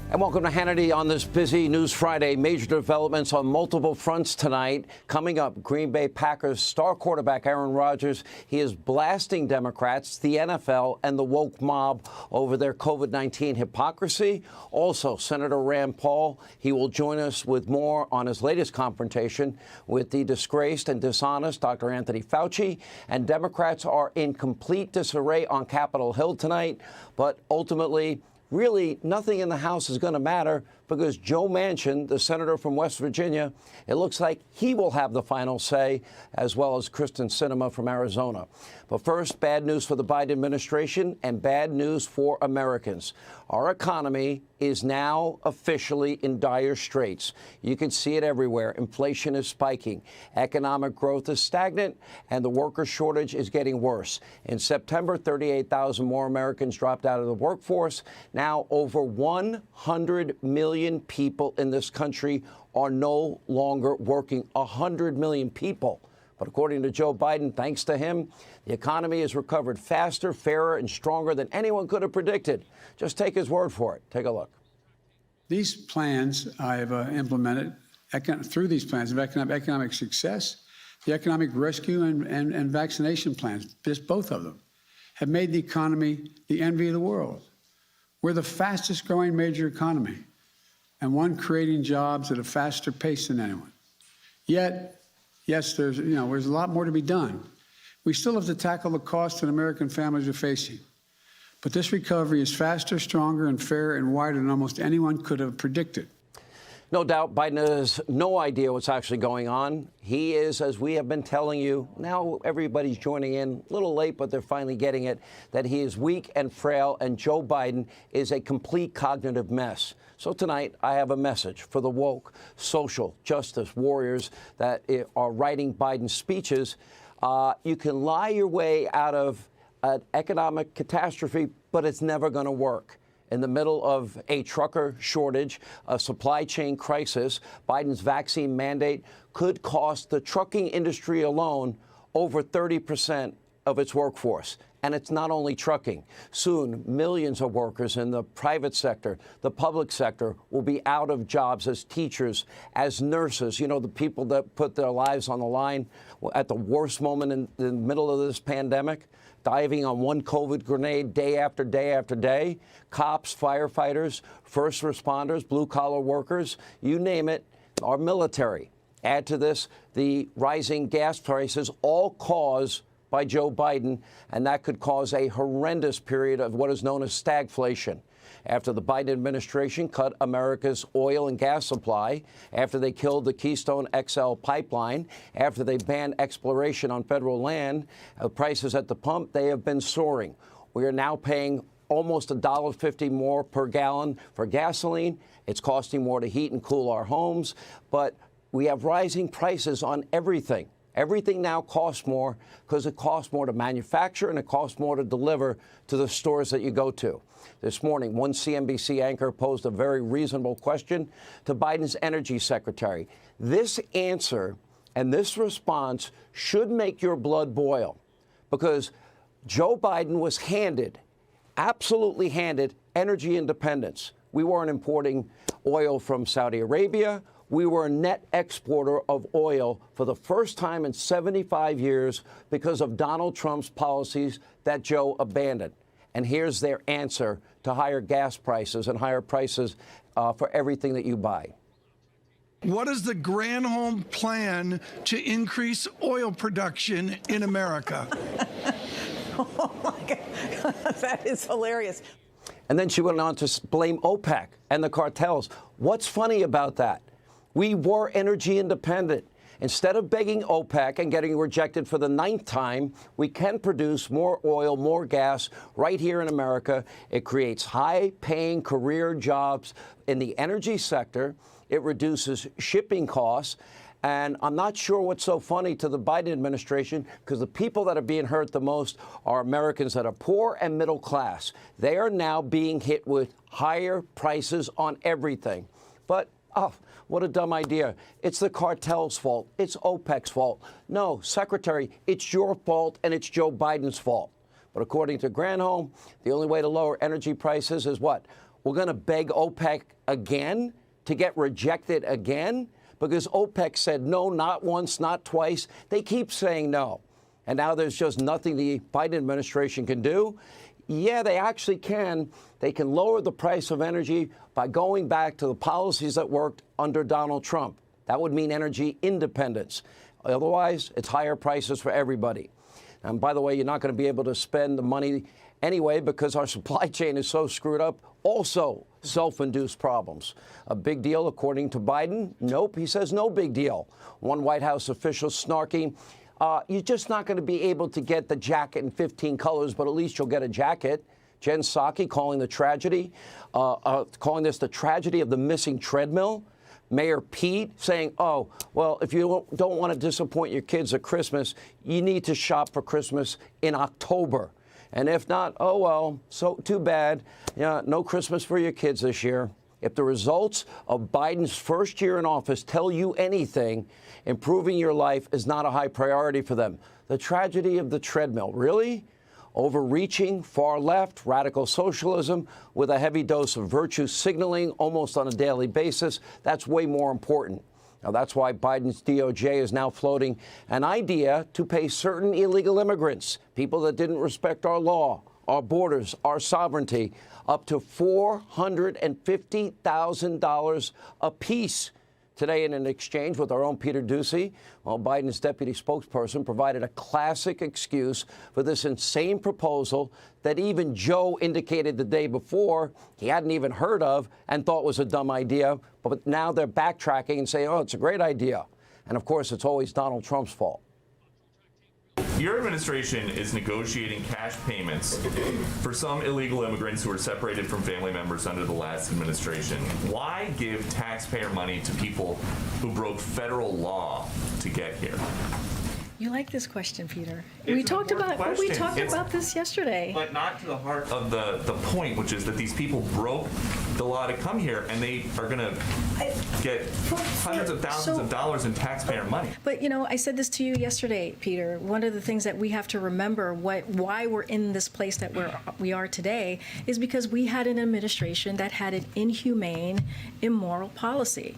And welcome to Hannity on this busy News Friday. Major developments on multiple fronts tonight. Coming up, Green Bay Packers star quarterback Aaron Rodgers. He is blasting Democrats, the NFL, and the woke mob over their COVID-19 hypocrisy. Also, Senator Rand Paul, he will join us with more on his latest confrontation with the disgraced and dishonest Dr. Anthony Fauci. And Democrats are in complete disarray on Capitol Hill tonight. But ultimately, really, nothing in the House is going to matter because Joe Manchin, the senator from West Virginia, it looks like he will have the final say, as well as Kristen Sinema from Arizona. But first, bad news for the Biden administration and bad news for Americans. Our economy is now officially in dire straits. You can see it everywhere. Inflation is spiking. Economic growth is stagnant, and the worker shortage is getting worse. In September, 38,000 more Americans dropped out of the workforce. Now, over 100 million people in this country are no longer working. 100 million people. But according to Joe Biden, thanks to him, the economy has recovered faster, fairer, and stronger than anyone could have predicted. Just take his word for it. Take a look. These plans I've implemented through these plans of economic success, the economic rescue and vaccination plans, just both of them, have made the economy the envy of the world. We're the fastest growing major economy and one creating jobs at a faster pace than anyone. Yet, yes, there's a lot more to be done. We still have to tackle the costs that American families are facing. But this recovery is faster, stronger, and fairer and wider than almost anyone could have predicted. No doubt Biden has no idea what's actually going on. He is, as we have been telling you, now everybody's joining in, a little late, but they're finally getting it, that he is weak and frail, and Joe Biden is a complete cognitive mess. So tonight, I have a message for the woke, social justice warriors that are writing Biden's speeches. You can lie your way out of an economic catastrophe, but it's never going to work. In the middle of a trucker shortage, a supply chain crisis, Biden's vaccine mandate could cost the trucking industry alone over 30% of its workforce. And it's not only trucking. Soon, millions of workers in the private sector, the public sector, will be out of jobs as teachers, as nurses, the people that put their lives on the line at the worst moment in the middle of this pandemic, diving on one COVID grenade day after day after day. Cops, firefighters, first responders, blue-collar workers, you name it, our military. Add to this the rising gas prices, all caused by Joe Biden, and that could cause a horrendous period of what is known as stagflation. After the Biden administration cut America's oil and gas supply, after they killed the Keystone XL pipeline, after they banned exploration on federal land, prices at the pump, they have been soaring. We are now paying almost $1.50 more per gallon for gasoline. It's costing more to heat and cool our homes, but we have rising prices on everything. Everything now costs more because it costs more to manufacture and it costs more to deliver to the stores that you go to. This morning, one CNBC anchor posed a very reasonable question to Biden's energy secretary. This answer and this response should make your blood boil because Joe Biden was absolutely handed energy independence. We weren't importing oil from Saudi Arabia. We were a net exporter of oil for the first time in 75 years because of Donald Trump's policies that Joe abandoned. And here's their answer to higher gas prices and higher prices for everything that you buy. What is the Granholm plan to increase oil production in America? Oh, my God. That is hilarious. And then she went on to blame OPEC and the cartels. What's funny about that? We were energy independent. Instead of begging OPEC and getting rejected for the 9th time, we can produce more oil, more gas right here in America. It creates high-paying career jobs in the energy sector. It reduces shipping costs. And I'm not sure what's so funny to the Biden administration, because the people that are being hurt the most are Americans that are poor and middle class. They are now being hit with higher prices on everything. But, what a dumb idea. It's the cartel's fault. It's OPEC's fault. No, Secretary, it's your fault and it's Joe Biden's fault. But according to Granholm, the only way to lower energy prices is what? we're going to beg OPEC again to get rejected again? Because OPEC said no, not once, not twice. They keep saying no. And now there's just nothing the Biden administration can do. Yeah, they actually can. They can lower the price of energy by going back to the policies that worked under Donald Trump. That would mean energy independence. Otherwise, it's higher prices for everybody. And by the way, you're not going to be able to spend the money anyway because our supply chain is so screwed up. Also, self-induced problems. A big deal, according to Biden? Nope, he says no big deal. One White House official snarky. You're just not going to be able to get the jacket in 15 colors, but at least you'll get a jacket. Jen Psaki calling the tragedy, calling this the tragedy of the missing treadmill. Mayor Pete saying, oh, well, if you don't want to disappoint your kids at Christmas, you need to shop for Christmas in October. And if not, oh, well, so too bad. Yeah, no Christmas for your kids this year. If the results of Biden's first year in office tell you anything, improving your life is not a high priority for them. The tragedy of the treadmill, really? Overreaching, far left, radical socialism with a heavy dose of virtue signaling almost on a daily basis. That's way more important. Now, that's why Biden's DOJ is now floating an idea to pay certain illegal immigrants, people that didn't respect our law, our borders, our sovereignty, up to $450,000 apiece. Today, in an exchange with our own Peter Doocy, well, Biden's deputy spokesperson provided a classic excuse for this insane proposal that even Joe indicated the day before he hadn't even heard of and thought was a dumb idea. But now they're backtracking and saying, oh, it's a great idea. And of course, it's always Donald Trump's fault. Your administration is negotiating cash payments for some illegal immigrants who were separated from family members under the last administration. Why give taxpayer money to people who broke federal law to get here? You like this question, Peter. It's We an talked important about we question. talked It's- about this yesterday. But not to the heart of the point, which is that these people broke the law to come here, and they are going to get hundreds of thousands of dollars in taxpayer money. But you know, I said this to you yesterday, Peter. One of the things that we have to remember why we're in this place that we are today is because we had an administration that had an inhumane, immoral policy.